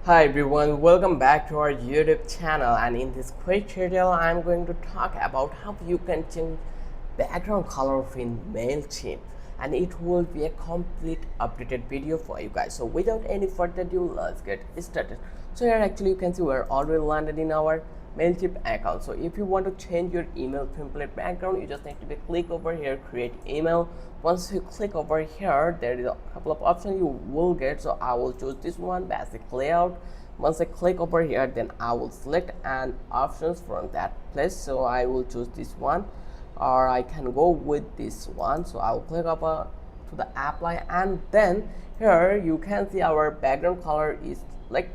Hi everyone, welcome back to our YouTube channel, and in this quick tutorial I'm going to talk about how you can change background color in Mailchimp, and it will be a complete updated video for you guys. So without any further ado, let's get started. So here actually you can see we're already landed in our Mailchimp account. So if you want to change your email template background, you just need to click over here, create email. Once you click over here, there is a couple of options you will get. So I will choose this one, basic layout. Once I click over here, then I will select an options from that place. So I will choose this one, or I can go with this one. So I will click up to the apply, and then here you can see our background color is like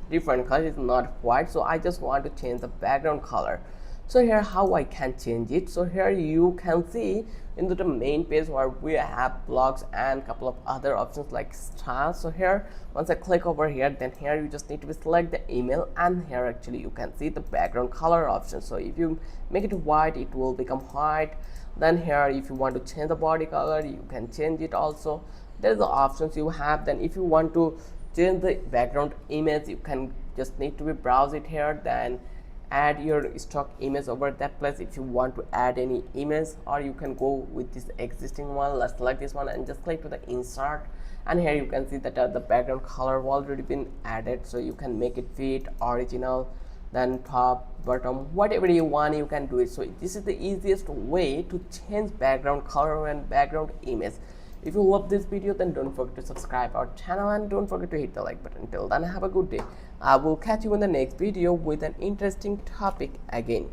different color, is not white. So I just want to change the background color. So here how I can change it. So here you can see into the main page where we have blogs and couple of other options like style. So here once I click over here, then here you just need to select the email, and here actually you can see the background color option. So if you make it white, it will become white. Then here if you want to change the body color, you can change it also. There's the options you have. Then if you want to change the background image, you can just need to browse it here, then add your stock image over that place. If you want to add any image, or you can go with this existing one. Let's select this one and just click to the insert, and here you can see that the background color already been added. So you can make it fit original, then top, bottom, whatever you want you can do it. So this is the easiest way to change background color and background image. If you love this video, then don't forget to subscribe our channel and don't forget to hit the like button. Till then, have a good day. I will catch you in the next video with an interesting topic again.